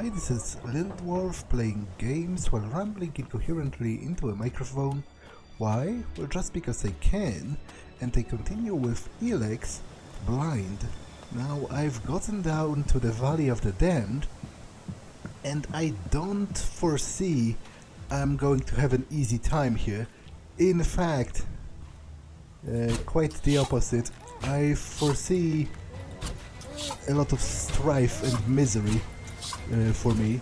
Hi, this is Little Dwarf playing games while rambling incoherently into a microphone. Why? Well, just because I can, and I continue with Elex, Blind. Now, I've gotten down to the Valley of the Damned, and I don't foresee I'm going to have an easy time here. In fact, quite the opposite. I foresee a lot of strife and misery for me.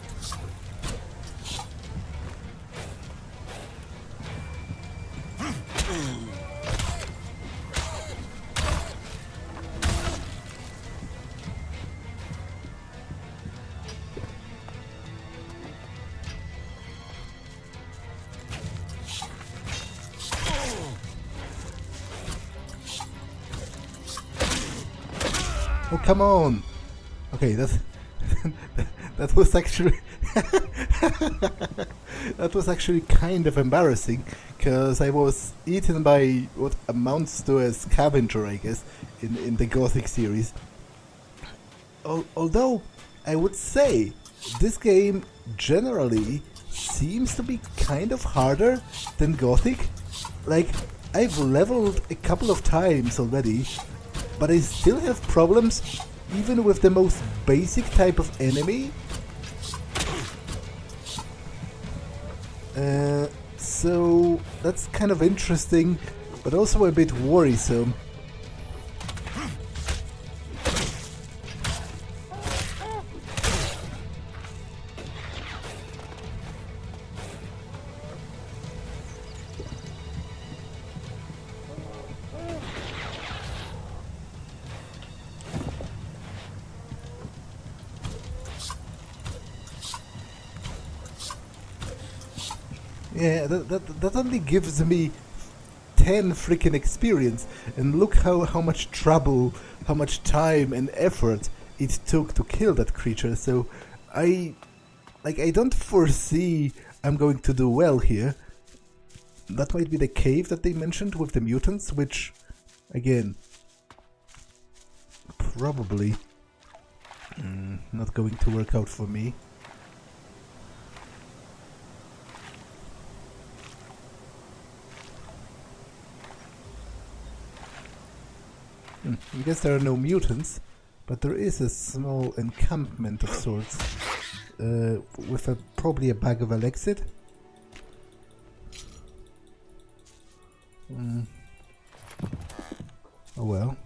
Oh, come on! Okay, that's that was actually that was actually kind of embarrassing, because I was eaten by what amounts to a scavenger, I guess, in the Gothic series. Although I would say this game generally seems to be kind of harder than Gothic. Like, I've leveled a couple of times already, but I still have problems even with the most basic type of enemy. So that's kind of interesting, but also a bit worrisome. Yeah, that only gives me 10 freaking experience, and look how much trouble, how much time and effort it took to kill that creature. So I don't foresee I'm going to do well here. That might be the cave that they mentioned with the mutants, which, again, probably not going to work out for me. I guess there are no mutants, but there is a small encampment of sorts, with probably a bag of Elexit. Oh well.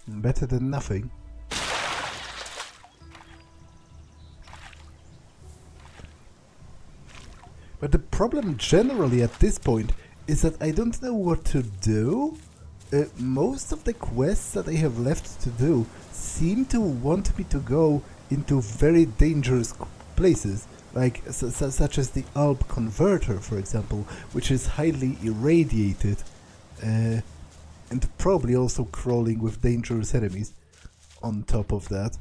Better than nothing. But the problem generally at this point is that I don't know what to do. Most of the quests that I have left to do seem to want me to go into very dangerous places, like such as the Alb Converter, for example, which is highly irradiated, and probably also crawling with dangerous enemies on top of that.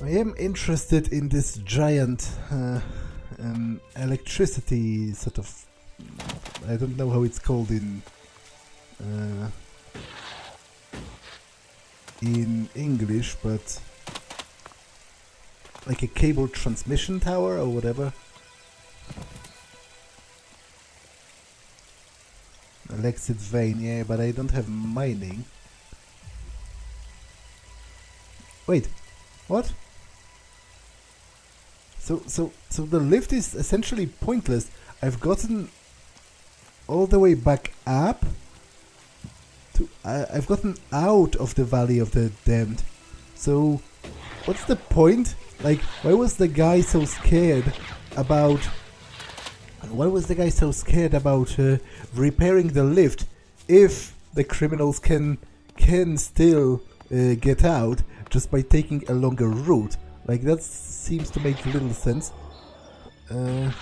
I am interested in this giant electricity sort of... I don't know how it's called in English, but like a cable transmission tower or whatever. Elexit vein, yeah, but I don't have mining. Wait, what? So the lift is essentially pointless. I've gotten all the way back up to... I've gotten out of the Valley of the Damned. So what's the point? Like, why was the guy so scared about... repairing the lift if the criminals can still get out just by taking a longer route? Like, that seems to make little sense. But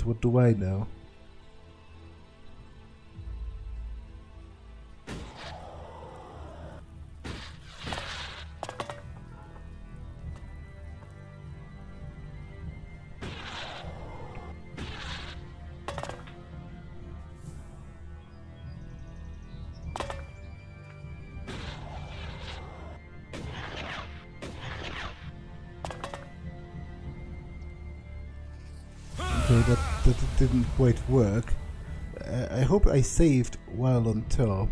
what do I know? Okay, that didn't quite work. I hope I saved while on top.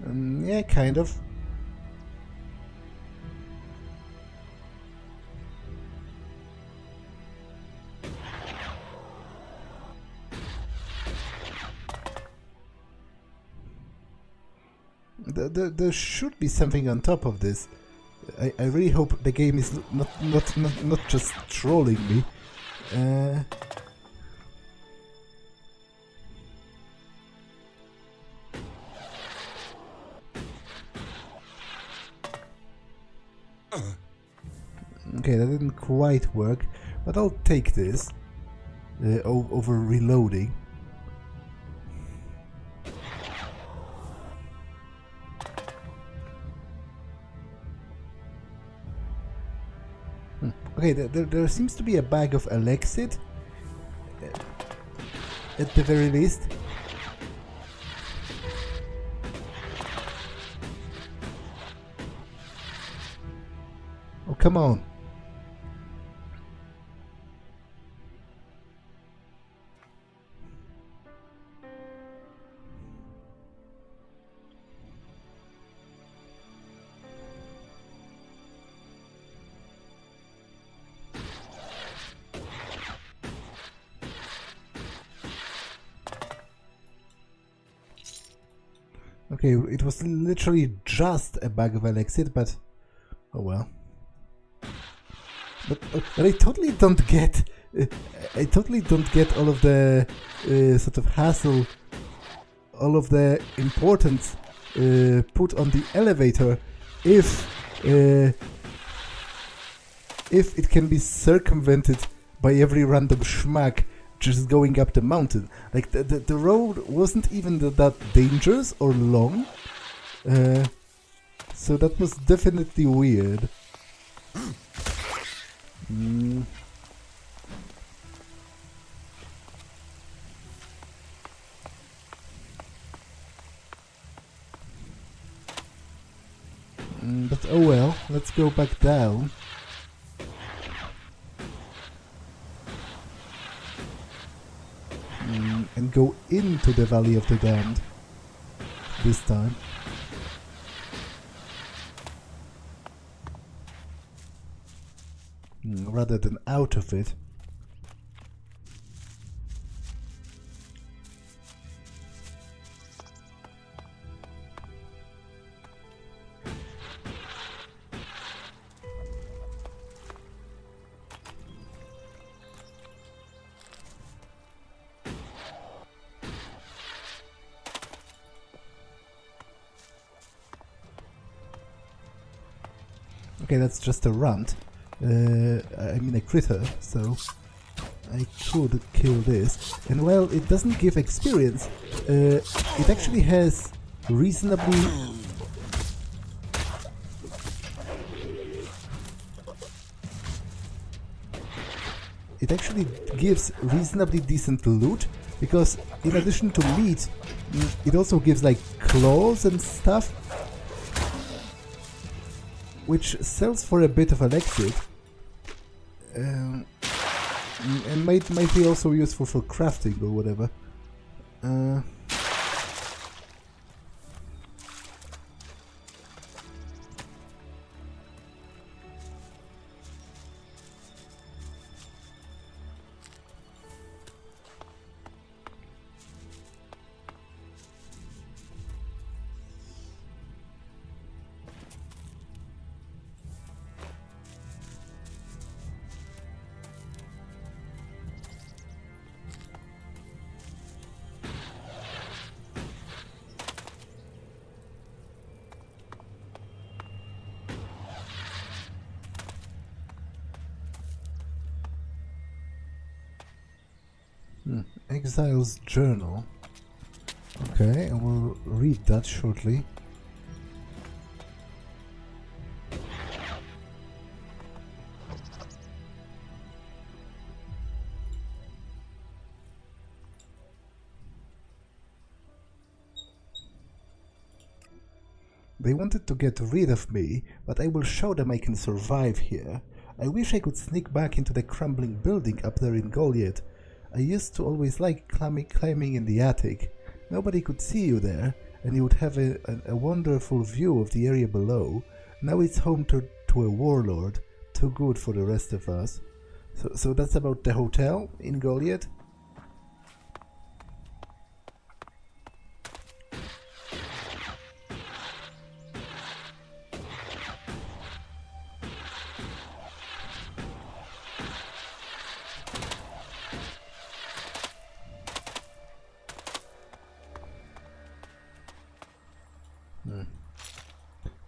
Yeah, kind of. There should be something on top of this. I really hope the game is not just trolling me. Okay, that didn't quite work, but I'll take this over reloading. Okay, there seems to be a bag of Elex at the very least. Oh, come on. Okay, it was literally just a bag of Elixir, but oh well. But I totally don't get. I totally don't get all of the sort of hassle, all of the importance put on the elevator if it can be circumvented by every random schmuck just going up the mountain. Like the road wasn't even that dangerous or long, so that was definitely weird. But oh well, let's go back down. And go into the Valley of the Damned this time. Rather than out of it. Okay, that's just a runt. I mean a critter, so I could kill this. And while it doesn't give experience, it actually has reasonably... It actually gives reasonably decent loot, because in addition to meat, it also gives like claws and stuff, which sells for a bit of elixir, and might be also useful for crafting or whatever. Exile's Journal. Okay, I will read that shortly. They wanted to get rid of me, but I will show them I can survive here. I wish I could sneak back into the crumbling building up there in Goliet. I used to always like climbing in the attic. Nobody could see you there, and you would have a wonderful view of the area below. Now it's home to a warlord. Too good for the rest of us. So that's about the hotel in Goliet.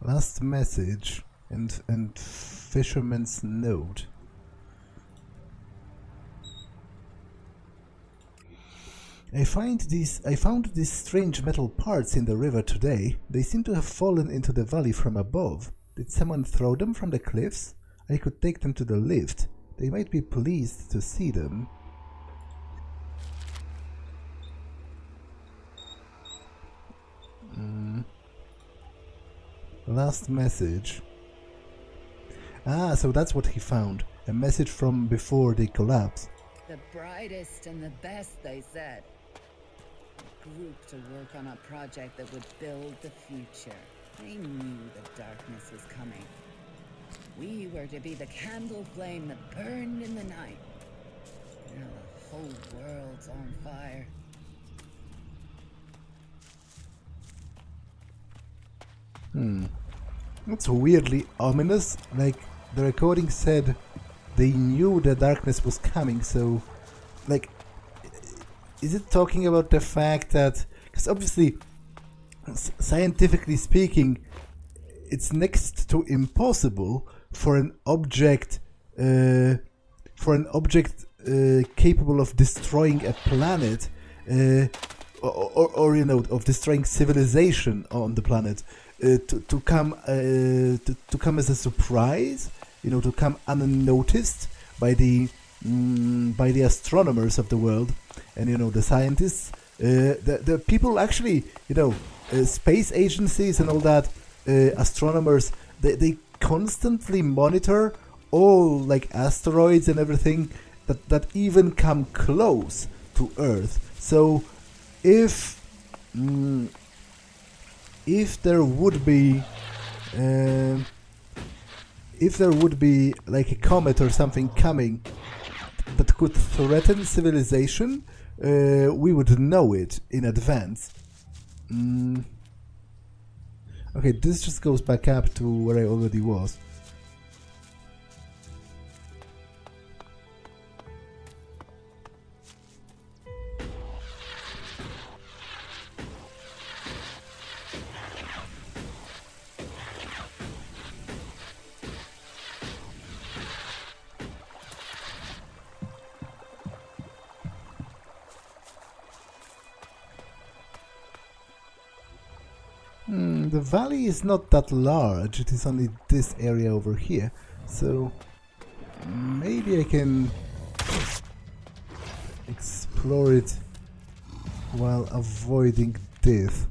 Last message and fisherman's note. I found these strange metal parts in the river today. They seem to have fallen into the valley from above. Did someone throw them from the cliffs? I could take them to the lift. They might be pleased to see them. Last message. Ah, so that's what he found. A message from before they collapsed. The brightest and the best, they said. A group to work on a project that would build the future. They knew the darkness was coming. We were to be the candle flame that burned in the night. Now the whole world's on fire. That's weirdly ominous. Like, the recording said they knew the darkness was coming, so... Like, is it talking about the fact that... Because obviously, scientifically speaking, it's next to impossible for an object... capable of destroying a planet... or you know, of destroying civilization on the planet... to come as a surprise, you know, to come unnoticed by the astronomers of the world, and you know, the scientists, the people actually, you know, space agencies and all that, astronomers, they constantly monitor all like asteroids and everything that even come close to Earth. So if there would be like a comet or something coming that could threaten civilization, we would know it in advance. Okay, this just goes back up to where I already was. The valley is not that large, it is only this area over here, so maybe I can explore it while avoiding death.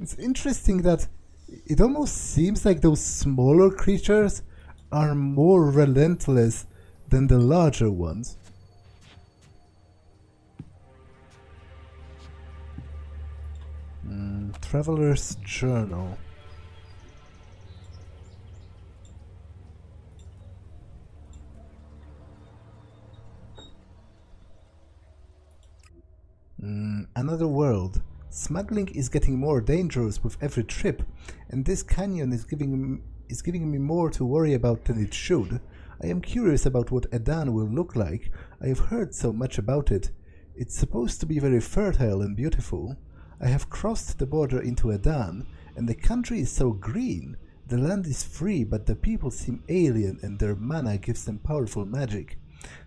It's interesting that it almost seems like those smaller creatures are more relentless than the larger ones. Traveler's Journal. Another world. Smuggling is getting more dangerous with every trip, and this canyon is giving me more to worry about than it should. I am curious about what Edan will look like. I have heard so much about it. It's supposed to be very fertile and beautiful. I have crossed the border into Edan, and the country is so green. The land is free, but the people seem alien and their mana gives them powerful magic.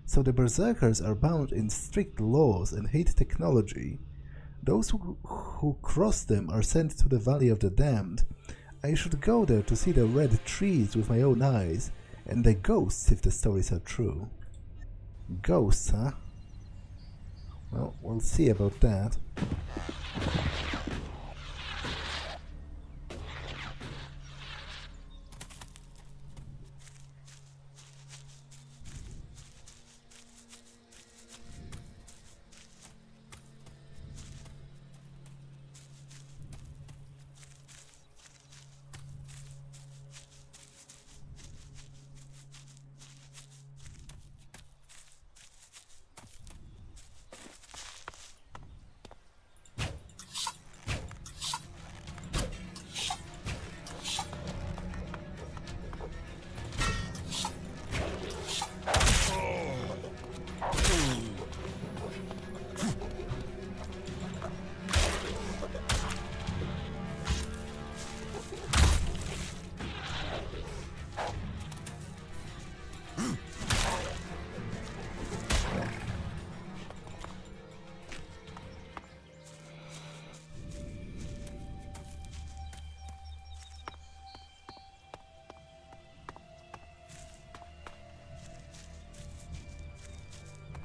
So the Berserkers are bound in strict laws and hate technology. Those who cross them are sent to the Valley of the Damned. I should go there to see the red trees with my own eyes, and the ghosts if the stories are true. Ghosts, huh? Well, we'll see about that.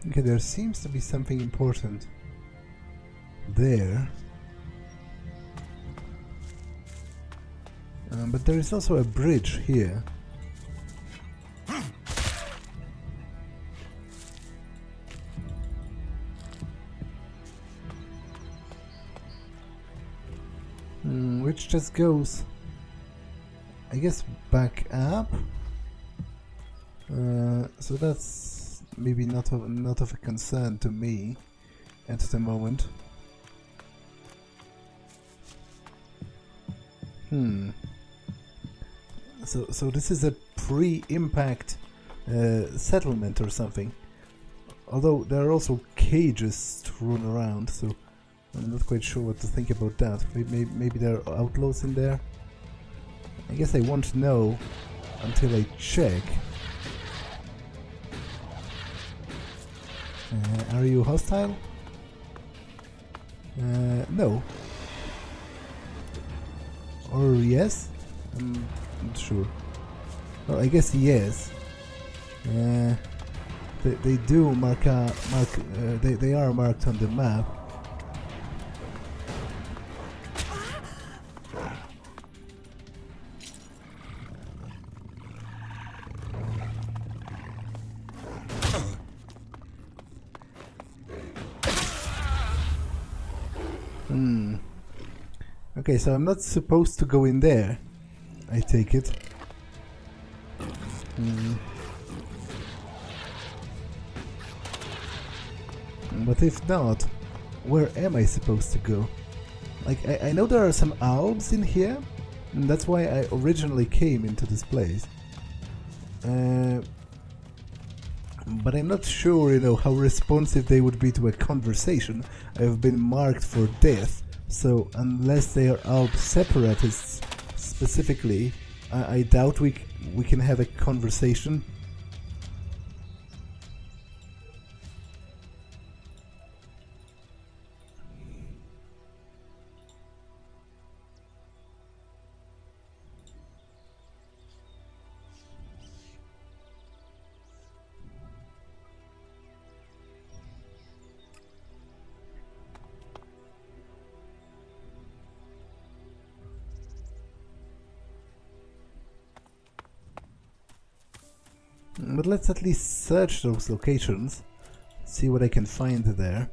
Okay, there seems to be something important there. But there is also a bridge here. Which just goes, I guess, back up. So that's maybe not of a concern to me at the moment. So this is a pre-impact settlement or something. Although there are also cages strewn around, so I'm not quite sure what to think about that. Maybe there are outlaws in there? I guess I won't know until I check. Are you hostile? No. Or yes? I'm not sure. Well, I guess yes. They do they are marked on the map. Okay, so I'm not supposed to go in there, I take it. But if not, where am I supposed to go? Like, I know there are some Albs in here, and that's why I originally came into this place. But I'm not sure, you know, how responsive they would be to a conversation. I've been marked for death, so unless they are Alb Separatists specifically, I doubt we can have a conversation. But let's at least search those locations, see what I can find there.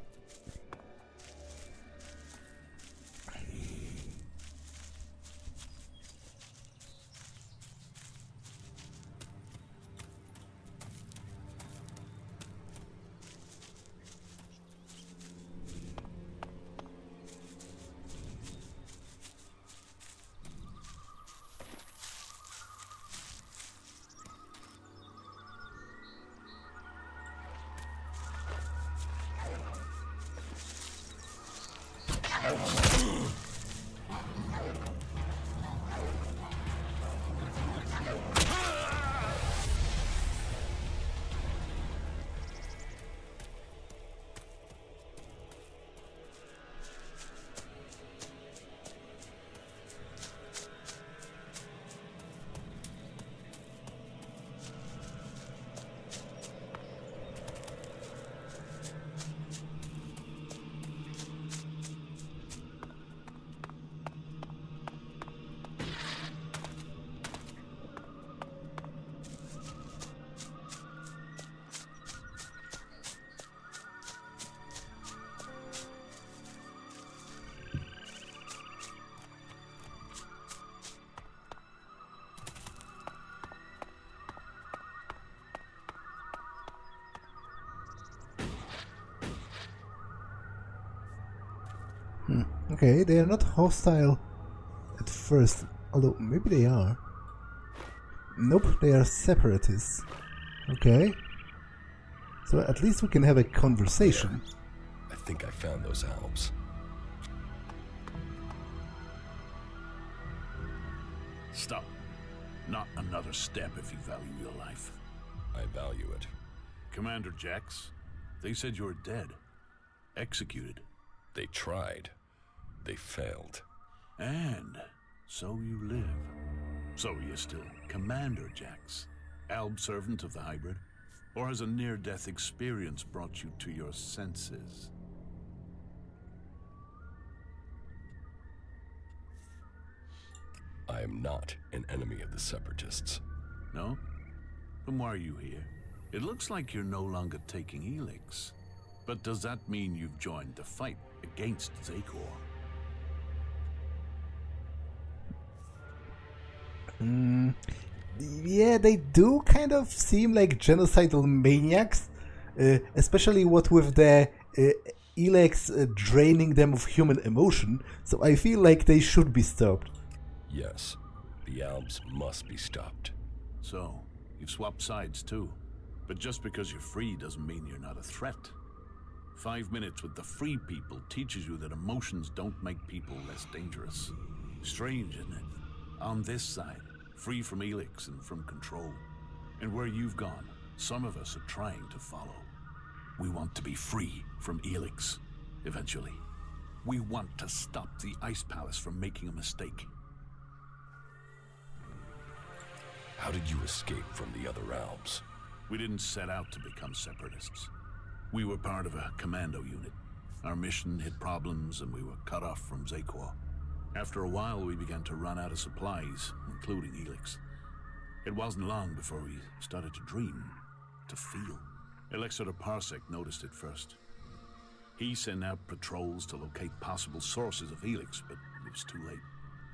Okay, they are not hostile at first, although maybe they are. Nope, they are separatists. Okay. So at least we can have a conversation. Yeah, I think I found those Albs. Stop. Not another step if you value your life. I value it. Commander Jax, they said you were dead. Executed. They tried. They failed. And so you live. So you're still Commander Jax, Alb servant of the hybrid? Or has a near-death experience brought you to your senses? I am not an enemy of the Separatists. No? Then why are you here? It looks like you're no longer taking Elex. But does that mean you've joined the fight against Zakor? Yeah, they do kind of seem like genocidal maniacs, especially what with the Elex draining them of human emotion, so I feel like they should be stopped. Yes, the Albs must be stopped. So, you've swapped sides too. But just because you're free doesn't mean you're not a threat. 5 minutes with the free people teaches you that emotions don't make people less dangerous. Strange, isn't it? On this side, free from Elex and from control. And where you've gone, some of us are trying to follow. We want to be free from Elex, eventually. We want to stop the Ice Palace from making a mistake. How did you escape from the other Albs? We didn't set out to become separatists. We were part of a commando unit. Our mission hit problems and we were cut off from Zakor. After a while, we began to run out of supplies, including Elex. It wasn't long before we started to dream, to feel. Elixir Parsec noticed it first. He sent out patrols to locate possible sources of Elex, but it was too late.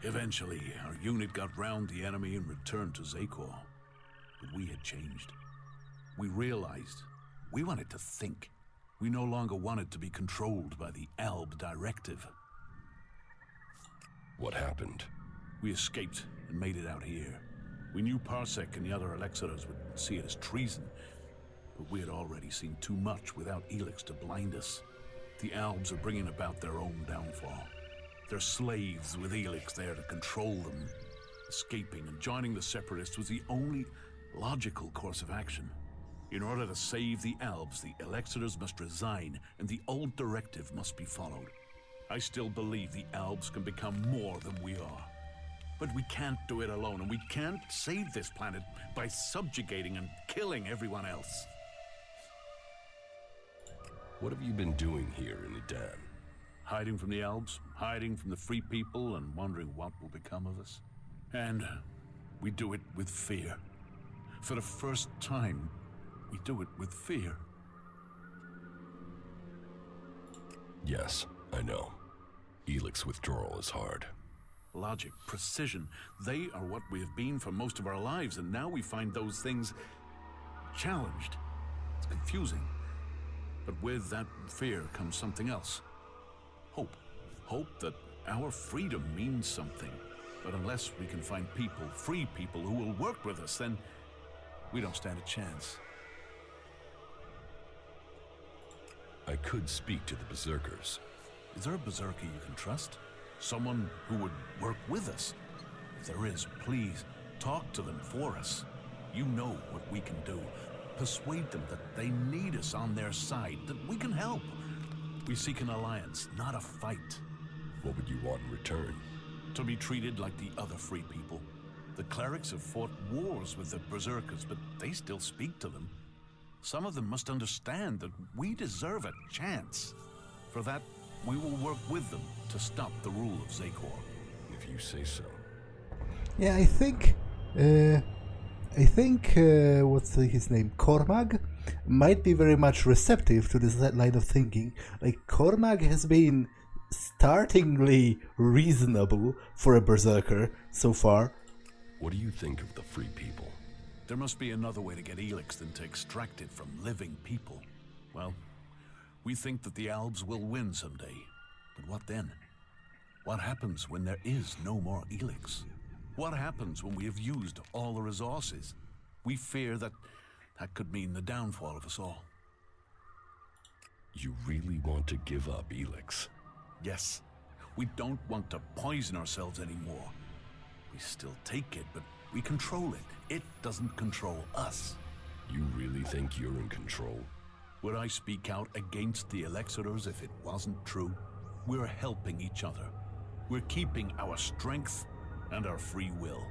Eventually, our unit got round the enemy and returned to Zakor. But we had changed. We realized we wanted to think. We no longer wanted to be controlled by the Alb directive. What happened? We escaped and made it out here. We knew Parsec and the other Elexitors would see it as treason, but we had already seen too much without Elex to blind us. The Albs are bringing about their own downfall. They're slaves with Elex there to control them. Escaping and joining the Separatists was the only logical course of action. In order to save the Albs, the Elexitors must resign, and the old directive must be followed. I still believe the Albs can become more than we are. But we can't do it alone, and we can't save this planet by subjugating and killing everyone else. What have you been doing here in Edan? Hiding from the Albs, hiding from the free people, and wondering what will become of us. And we do it with fear. For the first time, we do it with fear. Yes, I know. Elex withdrawal is hard. Logic, precision, they are what we have been for most of our lives, and now we find those things challenged. It's confusing. But with that fear comes something else. Hope. Hope that our freedom means something. But unless we can find people, free people, who will work with us, then we don't stand a chance. I could speak to the Berserkers. Is there a Berserker you can trust? Someone who would work with us? If there is, please, talk to them for us. You know what we can do. Persuade them that they need us on their side, that we can help. We seek an alliance, not a fight. What would you want in return? To be treated like the other free people. The clerics have fought wars with the Berserkers, but they still speak to them. Some of them must understand that we deserve a chance. For that, we will work with them to stop the rule of Zakor. If you say so. Yeah, I think what's his name, Cormag, might be very much receptive to this line of thinking. Like, Cormag has been startlingly reasonable for a Berserker so far. What do you think of the free people? There must be another way to get Elex than to extract it from living people. Well, we think that the Albs will win someday. But what then? What happens when there is no more Elex? What happens when we have used all the resources? We fear that could mean the downfall of us all. You really want to give up Elex? Yes. We don't want to poison ourselves anymore. We still take it, but we control it. It doesn't control us. You really think you're in control? Would I speak out against the Elexitors if it wasn't true? We're helping each other. We're keeping our strength and our free will.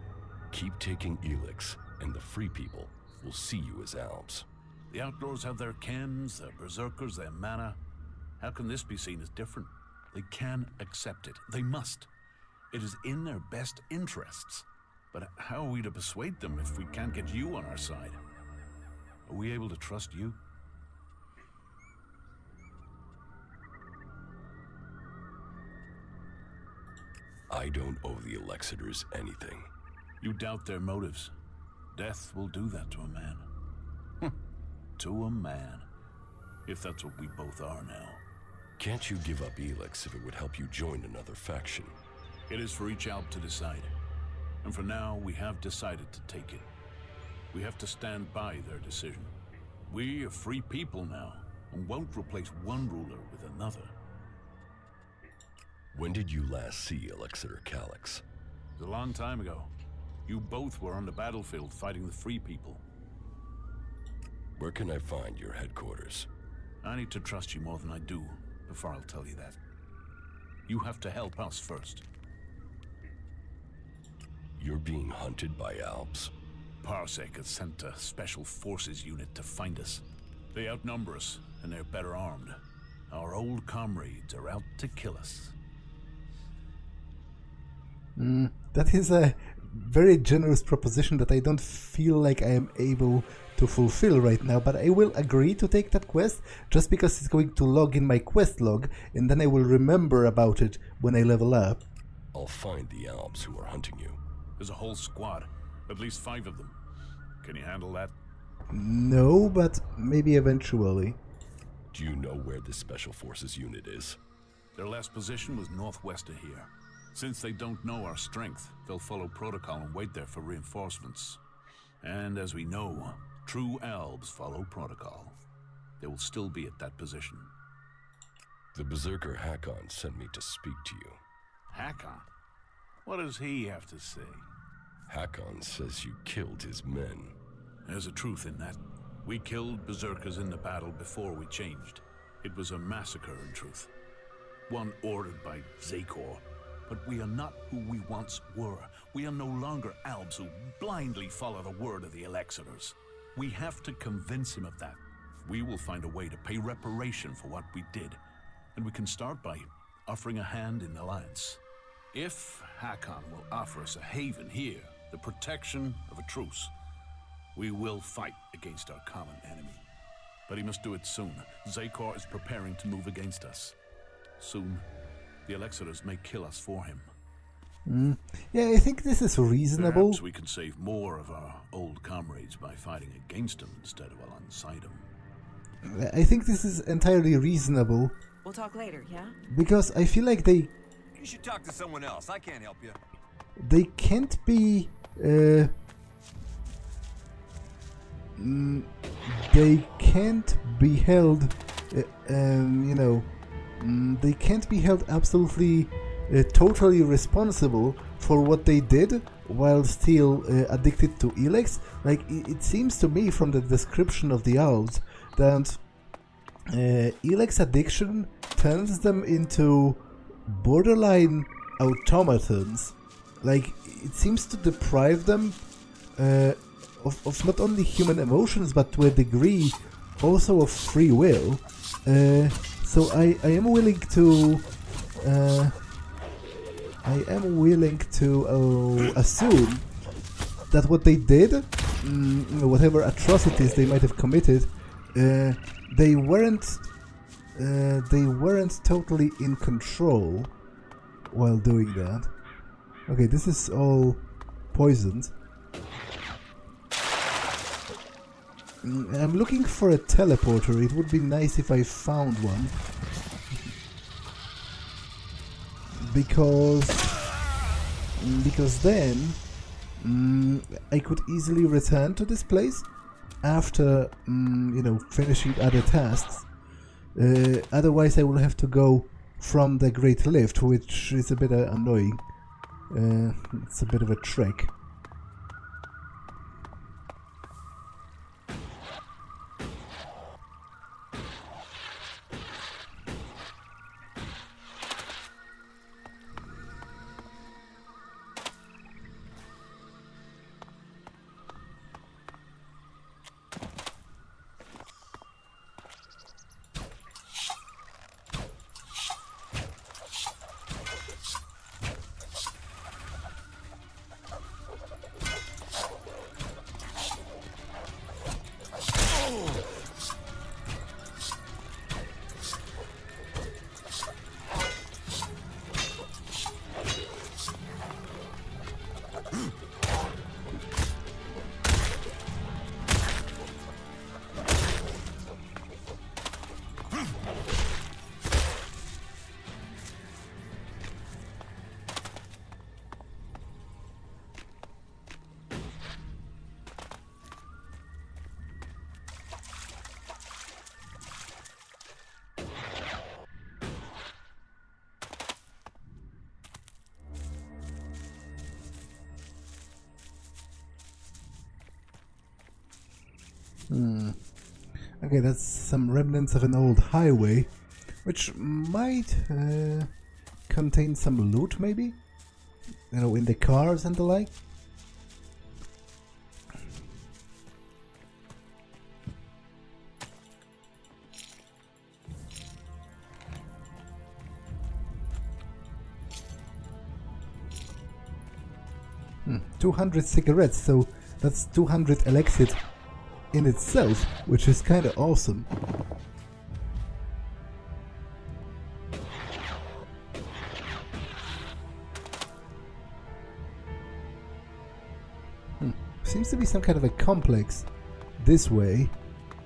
Keep taking Elex, and the free people will see you as Albs. The Outlaws have their Kens, their Berserkers, their mana. How can this be seen as different? They can accept it. They must. It is in their best interests. But how are we to persuade them if we can't get you on our side? Are we able to trust you? I don't owe the Elexitors anything. You doubt their motives. Death will do that to a man. To a man. If that's what we both are now. Can't you give up Elex if it would help you join another faction? It is for each Alb to decide. And for now, we have decided to take it. We have to stand by their decision. We are free people now, and won't replace one ruler with another. When did you last see Elexiter Calyx? It was a long time ago. You both were on the battlefield fighting the free people. Where can I find your headquarters? I need to trust you more than I do before I'll tell you that. You have to help us first. You're being hunted by Albs? Parsec has sent a special forces unit to find us. They outnumber us, and they're better armed. Our old comrades are out to kill us. That is a very generous proposition that I don't feel like I am able to fulfill right now, but I will agree to take that quest just because it's going to log in my quest log, and then I will remember about it when I level up. I'll find the Albs who are hunting you. There's a whole squad, at least 5 of them. Can you handle that? No, but maybe eventually. Do you know where this special forces unit is? Their last position was northwest of here. Since they don't know our strength, they'll follow protocol and wait there for reinforcements. And as we know, true Albs follow protocol. They will still be at that position. The Berserker Hakon sent me to speak to you. Hakon? What does he have to say? Hakon says you killed his men. There's a truth in that. We killed Berserkers in the battle before we changed. It was a massacre, in truth. One ordered by Zakor. But we are not who we once were. We are no longer Albs who blindly follow the word of the Elexitors. We have to convince him of that. We will find a way to pay reparation for what we did. And we can start by offering a hand in the alliance. If Hakon will offer us a haven here, the protection of a truce, we will fight against our common enemy. But he must do it soon. Zakor is preparing to move against us. Soon, the Elexitors may kill us for him. Yeah, I think this is reasonable. Perhaps we can save more of our old comrades by fighting against them instead of alongside them. I think this is entirely reasonable. We'll talk later, yeah? Because I feel like they You should talk to someone else. I can't help you. can't be they can't be held they can't be held absolutely totally responsible for what they did while still addicted to Elex. Like, it seems to me from the description of the Albs that Elex addiction turns them into borderline automatons. Like, it seems to deprive them of not only human emotions, but to a degree also of free will. So I am willing to assume that what they did, whatever atrocities they might have committed, they weren't totally in control while doing that. Okay, this is all poisoned. I'm looking for a teleporter. It would be nice if I found one. Because then I could easily return to this place after finishing other tasks. Otherwise I will have to go from the Great Lift, which is a bit annoying. It's a bit of a trek. Okay, that's some remnants of an old highway, which might contain some loot, maybe? In the cars and the like? Hmm, 200 cigarettes, so that's 200 Elexit in itself, which is kind of awesome. Seems to be some kind of a complex this way,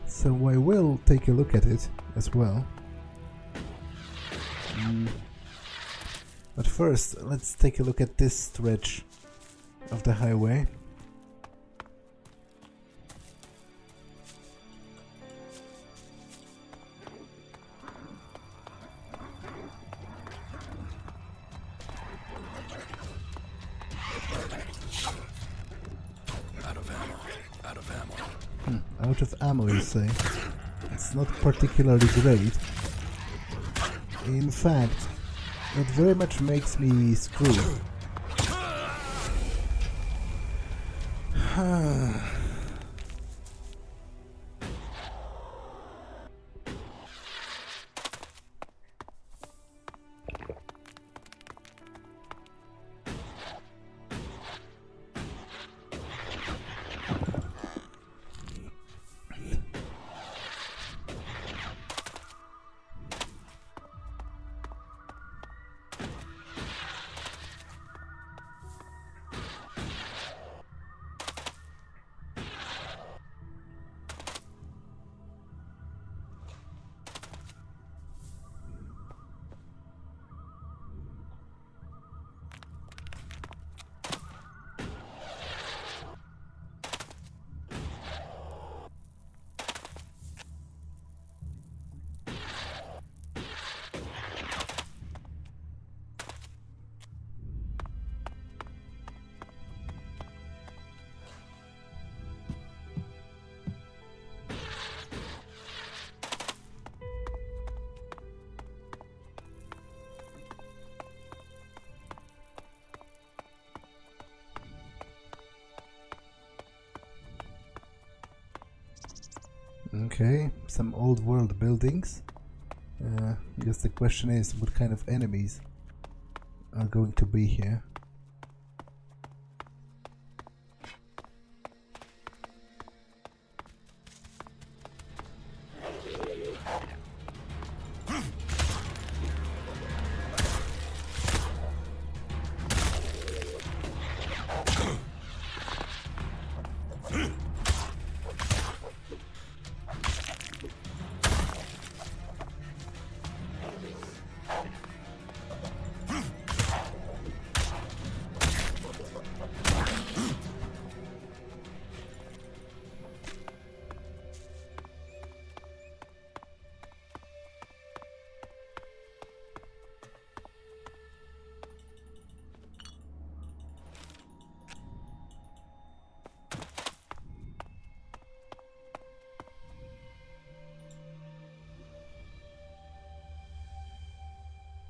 so I will take a look at it as well. But first, let's take a look at this stretch of the highway. Out of ammo, you say? It's not particularly great. In fact, it very much makes me screw. Okay, some old world buildings. I guess the question is what kind of enemies are going to be here.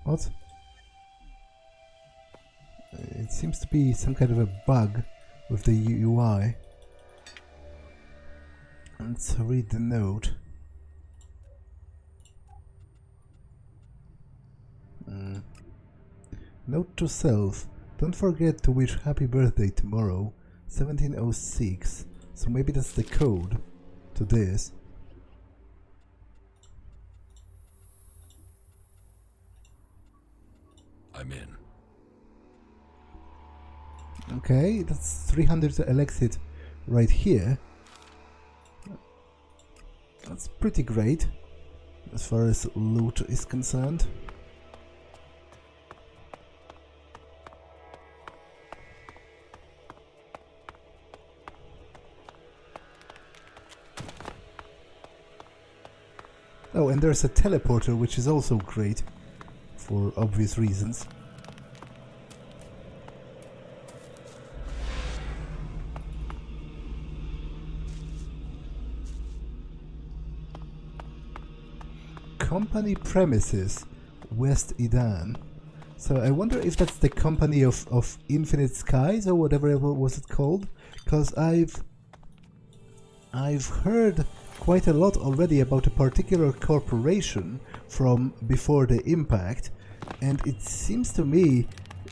What? It seems to be some kind of a bug with the UI. Let's read the note. Note to self. Don't forget to wish happy birthday tomorrow, 1706. So maybe that's the code to this. I'm in. Okay, that's 300 Elexit right here. That's pretty great as far as loot is concerned. Oh, and there's a teleporter, which is also great for obvious reasons. Company premises, West Idan. So I wonder if that's the company of Infinite Skies or whatever was it called, because I've heard quite a lot already about a particular corporation from before the impact, and it seems to me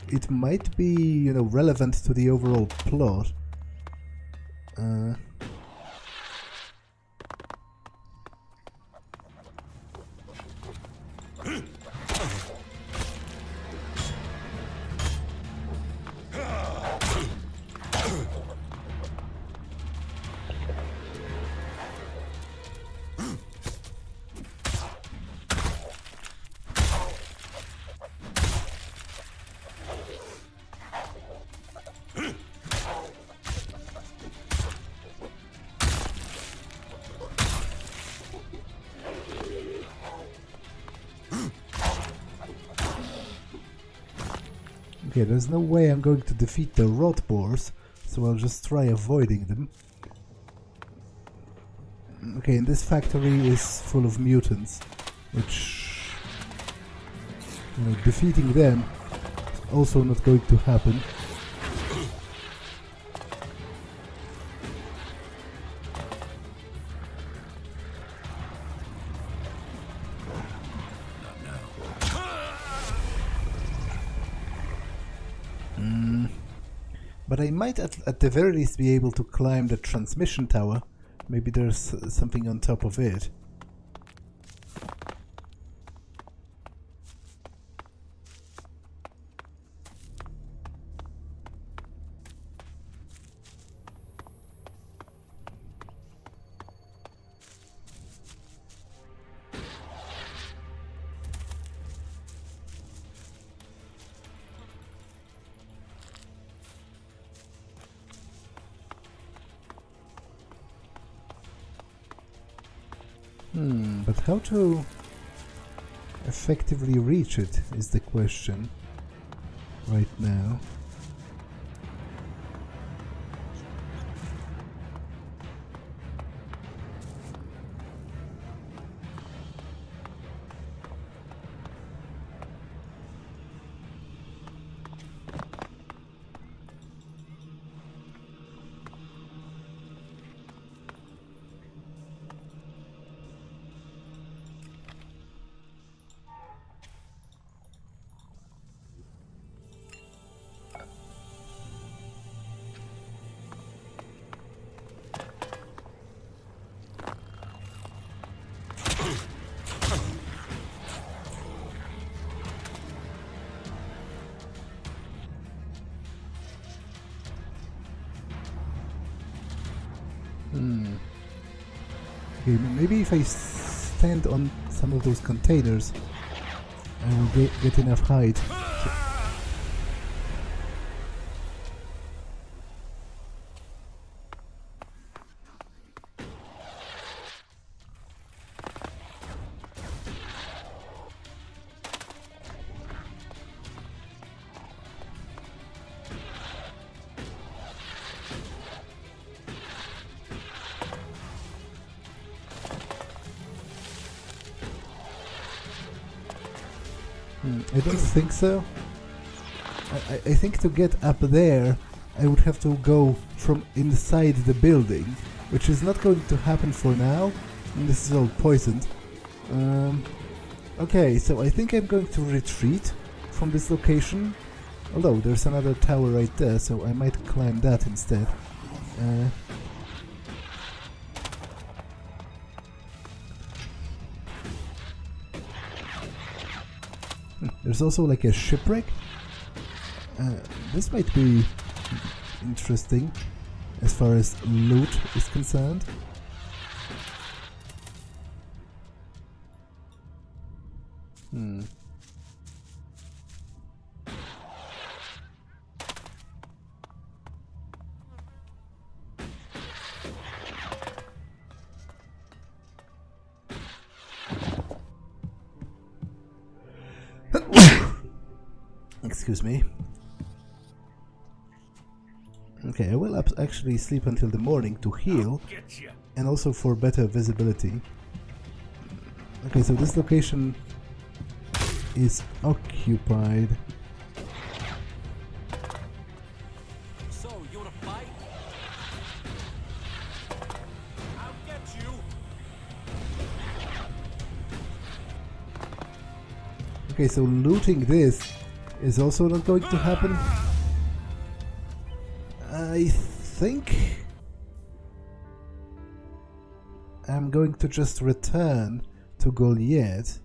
it might be, you know, relevant to the overall plot. Okay, there's no way I'm going to defeat the rot boars, so I'll just try avoiding them. Okay, and this factory is full of mutants, which, you know, defeating them is also not going to happen. But I might at the very least be able to climb the transmission tower. Maybe there's something on top of it. But how to effectively reach it is the question right now. Okay, maybe if I stand on some of those containers, I will get enough height. I don't think so. I think to get up there, I would have to go from inside the building, which is not going to happen for now. And this is all poisoned. Okay, so I think I'm going to retreat from this location. Although there's another tower right there, so I might climb that instead. There's also like a shipwreck. This might be interesting as far as loot is concerned. Excuse me. Okay, I will actually sleep until the morning to heal and also for better visibility. Okay, so this location is occupied. So, you wanna fight? I'll get you. Okay, so looting this is also not going to happen. I think I'm going to just return to Goliet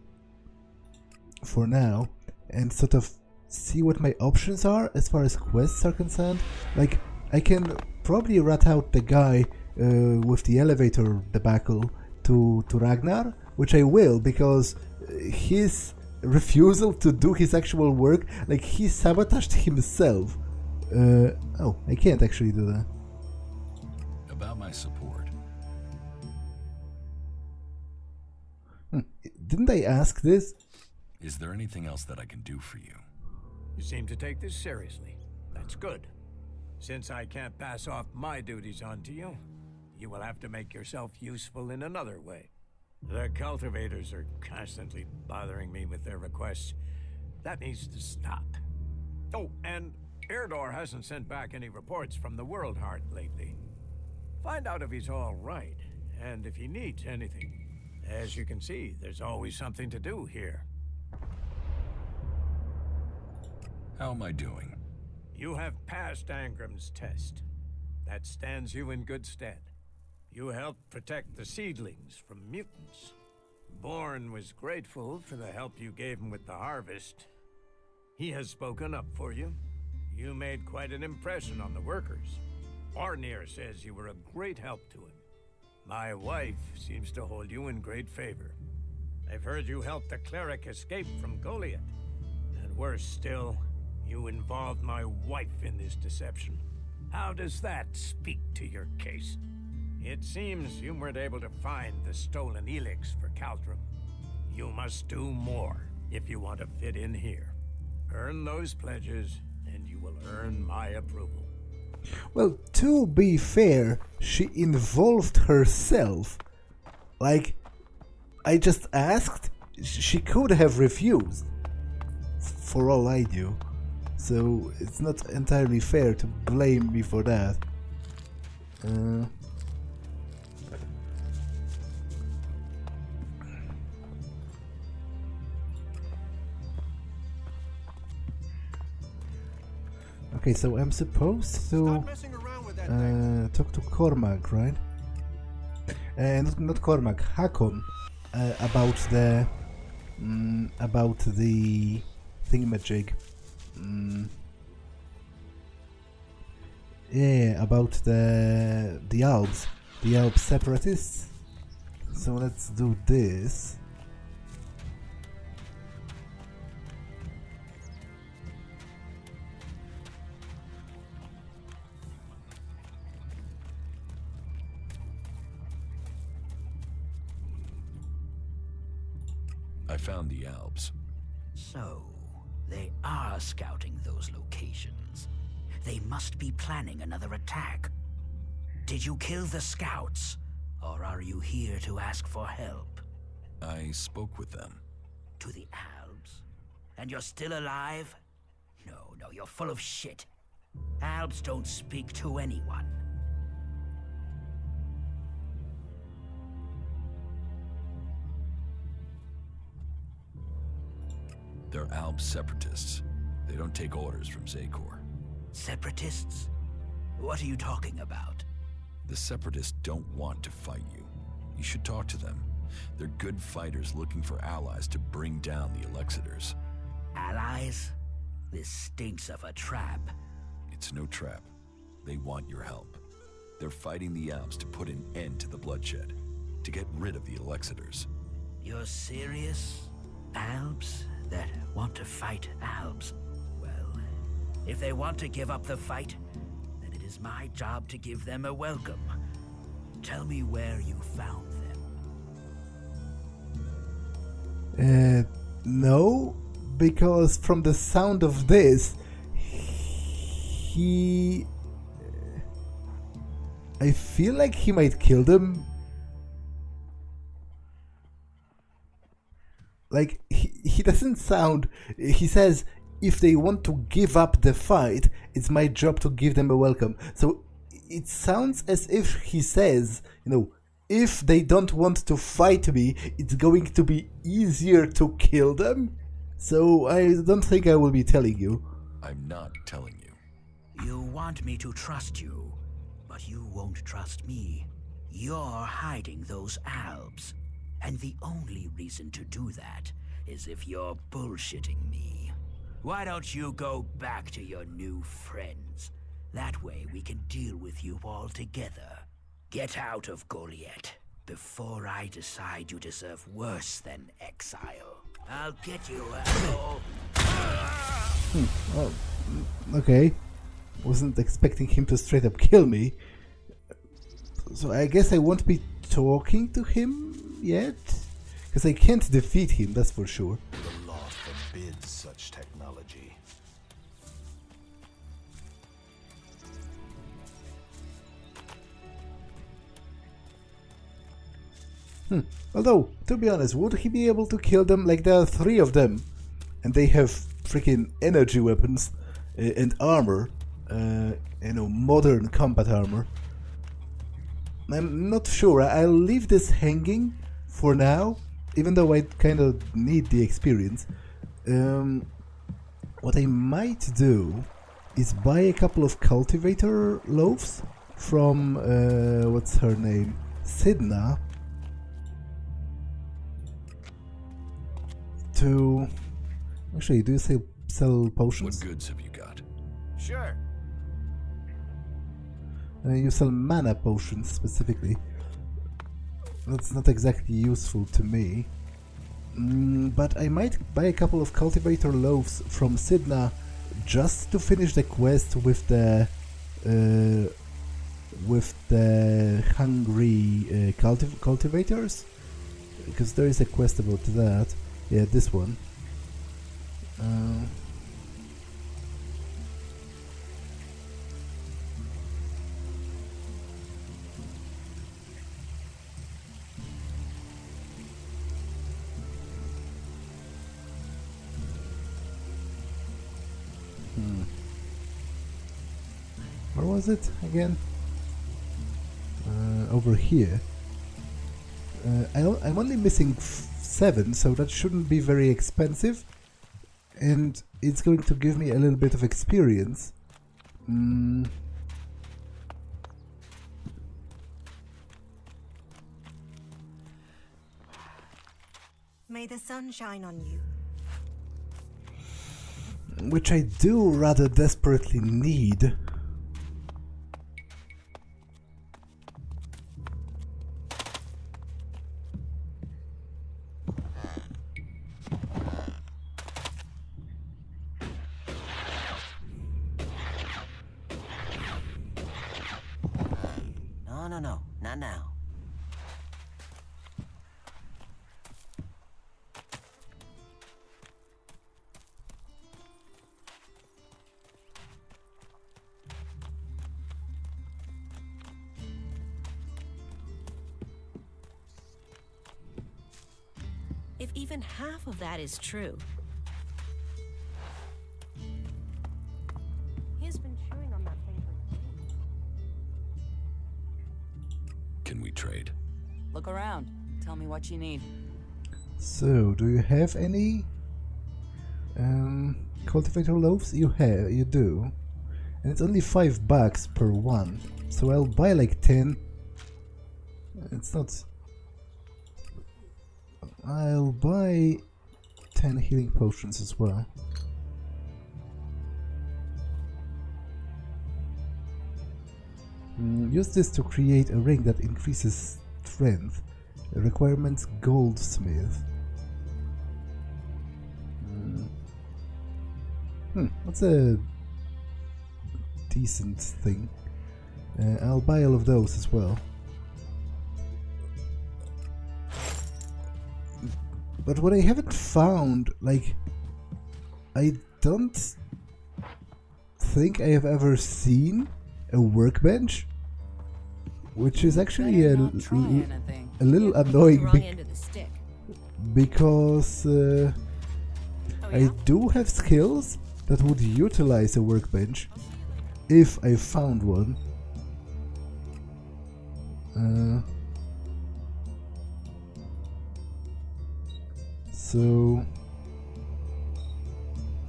for now and sort of see what my options are as far as quests are concerned. Like, I can probably rat out the guy with the elevator debacle to Ragnar, which I will, because his refusal to do his actual work, like, he sabotaged himself. Oh, I can't actually do that. About my support. Didn't I ask this? Is there anything else that I can do for you? You seem to take this seriously. That's good. Since I can't pass off my duties onto you, you will have to make yourself useful in another way. The cultivators are constantly bothering me with their requests. That needs to stop. Oh, and Irdor hasn't sent back any reports from the World Heart lately. Find out if he's all right, and if he needs anything. As you can see, there's always something to do here. How am I doing? You have passed Angram's test. That stands you in good stead. You helped protect the seedlings from mutants. Born was grateful for the help you gave him with the harvest. He has spoken up for you. You made quite an impression on the workers. Ragnar says you were a great help to him. My wife seems to hold you in great favor. I've heard you helped the cleric escape from Goliet. And worse still, you involved my wife in this deception. How does that speak to your case? It seems you weren't able to find the stolen Elex for Caldrum. You must do more if you want to fit in here. Earn those pledges, and you will earn my approval. Well, to be fair, she involved herself. Like, I just asked, she could have refused, for all I knew. So it's not entirely fair to blame me for that. Okay, so I'm supposed to talk to Cormac, right? Not Cormac, Hakon, about the thingamajig. Yeah, about the Albs, the Alb Separatists. So let's do this. I found the Albs. So, they are scouting those locations. They must be planning another attack. Did you kill the scouts? Or are you here to ask for help? I spoke with them. To the Albs? And you're still alive? No, you're full of shit. Albs don't speak to anyone. They're Alb Separatists. They don't take orders from Zakor. Separatists? What are you talking about? The Separatists don't want to fight you. You should talk to them. They're good fighters looking for allies to bring down the Elexitors. Allies? This stinks of a trap. It's no trap. They want your help. They're fighting the Albs to put an end to the bloodshed, to get rid of the Elexitors. You're serious? Albs that want to fight Albs? Well, if they want to give up the fight, then it is my job to give them a welcome. Tell me where you found them. No, because from the sound of this, I feel like he might kill them. Like, he doesn't sound... He says, if they want to give up the fight, it's my job to give them a welcome. So it sounds as if he says, you know, if they don't want to fight me, it's going to be easier to kill them. So I don't think I will be telling you. I'm not telling you. You want me to trust you, but you won't trust me. You're hiding those Albs. And the only reason to do that is if you're bullshitting me. Why don't you go back to your new friends? That way we can deal with you all together. Get out of Goliet before I decide you deserve worse than exile. I'll get you, asshole. Oh, okay. Wasn't expecting him to straight up kill me. So I guess I won't be talking to him yet? Because I can't defeat him, that's for sure. The law forbids such technology. Although, to be honest, would he be able to kill them? Like, there are 3 of them, and they have freaking energy weapons and armor, you know, modern combat armor. I'm not sure. I'll leave this hanging for now, even though I kind of need the experience. What I might do is buy a couple of Cultivator Loaves from, what's her name? Sidna. To... Actually, do you sell potions? What goods have you got? Sure. You sell mana potions specifically. That's not exactly useful to me. But I might buy a couple of Cultivator Loaves from Sidna just to finish the quest with the hungry cultivators, because there is a quest about that. Yeah, this one. Where was it again? Over here. I'm only missing 7, so that shouldn't be very expensive, and it's going to give me a little bit of experience. May the sun shine on you. Which I do rather desperately need. No, not now. If even half of that is true. He's been chewing on that thing for... Can we trade? Look around. Tell me what you need. So, do you have any cultivator loaves? You do. And it's only $5 per one. So I'll buy like 10. It's not... I'll buy 10 healing potions as well. Use this to create a ring that increases strength. Requirements goldsmith. That's a decent thing. I'll buy all of those as well. But what I haven't found, like, I don't think I have ever seen a workbench, which is actually a little annoying because I do have skills that would utilize a workbench if I found one. So,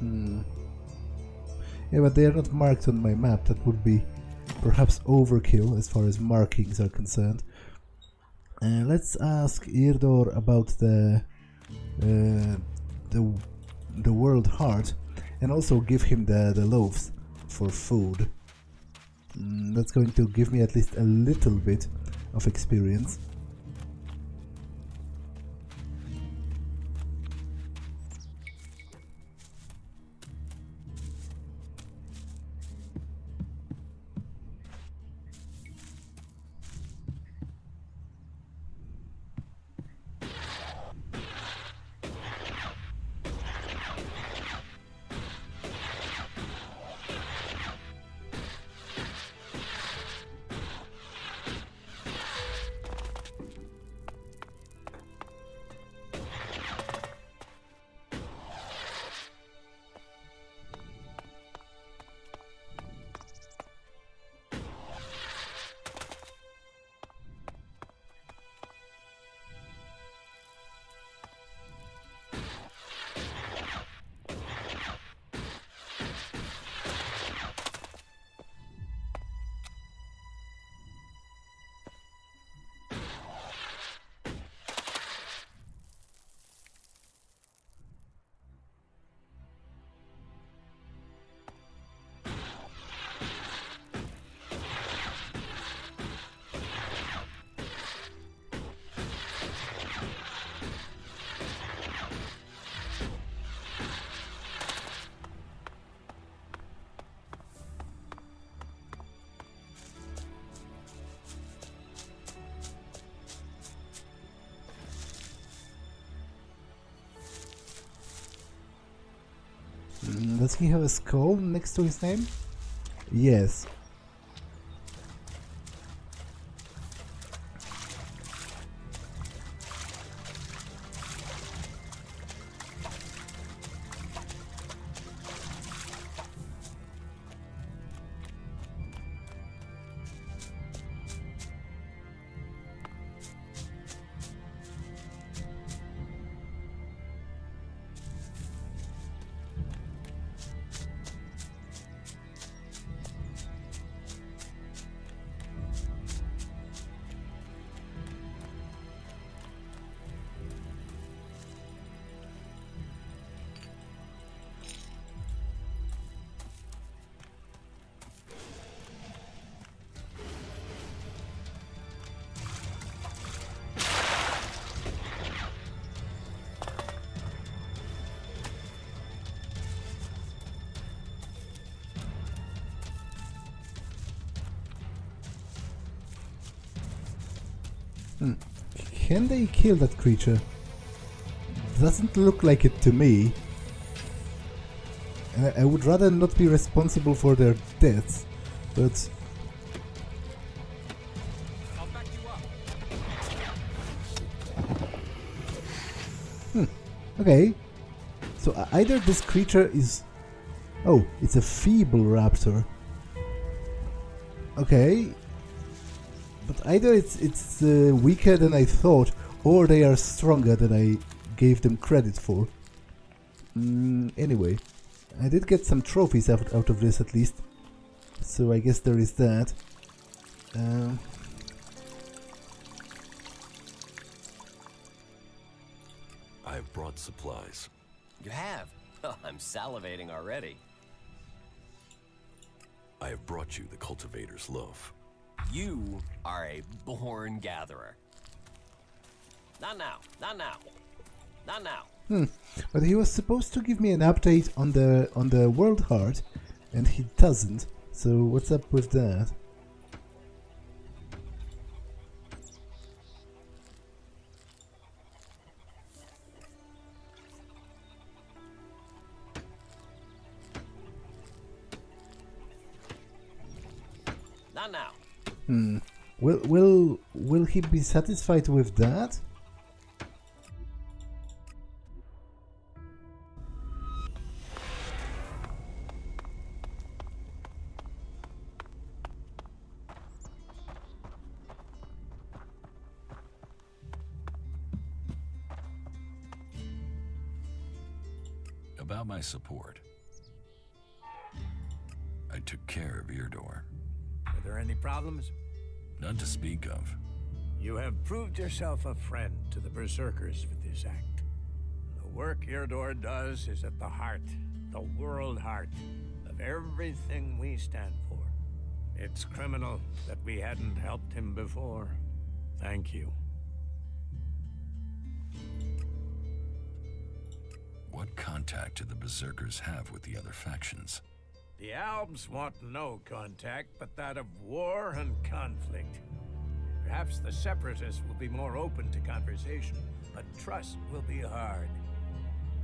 yeah, but they are not marked on my map. That would be perhaps overkill as far as markings are concerned. Let's ask Irdor about the world heart, and also give him the loaves for food. That's going to give me at least a little bit of experience. Does he have a skull next to his name? Yes. Can they kill that creature? Doesn't look like it to me. I would rather not be responsible for their deaths, but... I'll back you up. Okay. So either this creature is... Oh, it's a feeble raptor. Okay. But either it's weaker than I thought, or they are stronger than I gave them credit for. Anyway, I did get some trophies out of this at least, so I guess there is that. I've brought supplies. You have? Oh, I'm salivating already. I have brought you the Cultivator's loaf. You are a born gatherer. Not now, not now, not now. But he was supposed to give me an update on the World Heart, and he doesn't. So what's up with that? Not now. Will he be satisfied with that? About my support. I took care of Irdor. Are there any problems? None to speak of. You have proved yourself a friend to the Berserkers with this act. The work Irdor does is at the heart, the world heart, of everything we stand for. It's criminal that we hadn't helped him before. Thank you. What contact do the Berserkers have with the other factions? The Albs want no contact but that of war and conflict. Perhaps the Separatists will be more open to conversation, but trust will be hard.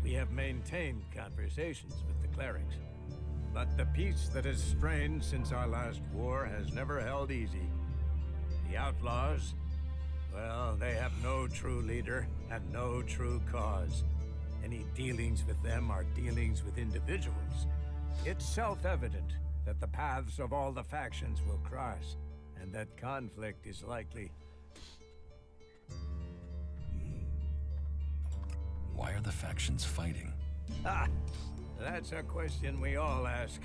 We have maintained conversations with the clerics, but the peace that has strained since our last war has never held easy. The outlaws, well, they have no true leader and no true cause. Any dealings with them are dealings with individuals. It's self-evident that the paths of all the factions will cross, and that conflict is likely. Why are the factions fighting? Ah, that's a question we all ask.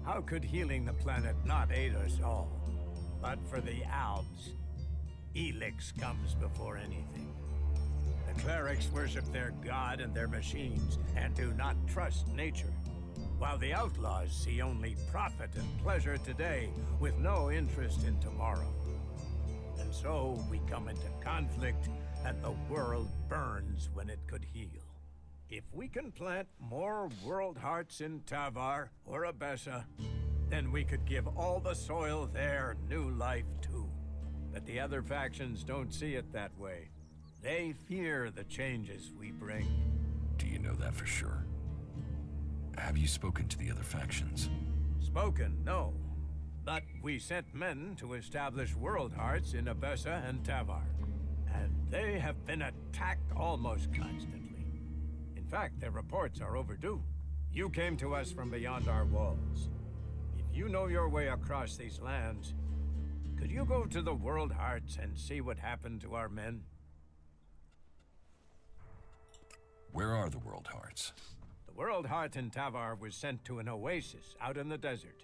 How could healing the planet not aid us all? But for the Albs, Elex comes before anything. The clerics worship their god and their machines, and do not trust nature. While the outlaws see only profit and pleasure today, with no interest in tomorrow. And so we come into conflict, and the world burns when it could heal. If we can plant more world hearts in Tavar or Abessa, then we could give all the soil there new life too. But the other factions don't see it that way. They fear the changes we bring. Do you know that for sure? Have you spoken to the other factions? Spoken, no. But we sent men to establish world hearts in Abessa and Tavar. And they have been attacked almost constantly. In fact, their reports are overdue. You came to us from beyond our walls. If you know your way across these lands, could you go to the world hearts and see what happened to our men? Where are the World Hearts? The World Heart in Tavar was sent to an oasis out in the desert.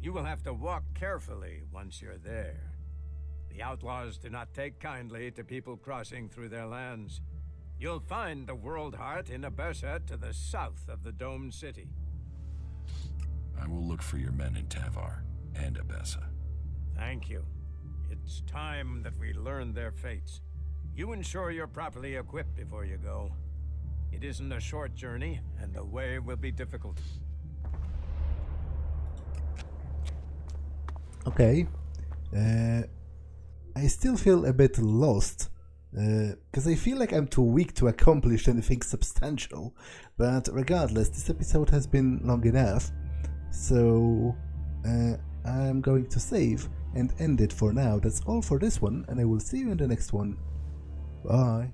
You will have to walk carefully once you're there. The outlaws do not take kindly to people crossing through their lands. You'll find the World Heart in Abessa to the south of the domed city. I will look for your men in Tavar and Abessa. Thank you. It's time that we learn their fates. You ensure you're properly equipped before you go. It isn't a short journey, and the way will be difficult. Okay. I still feel a bit lost, because I feel like I'm too weak to accomplish anything substantial, but regardless, this episode has been long enough, so I'm going to save and end it for now. That's all for this one, and I will see you in the next one. Bye!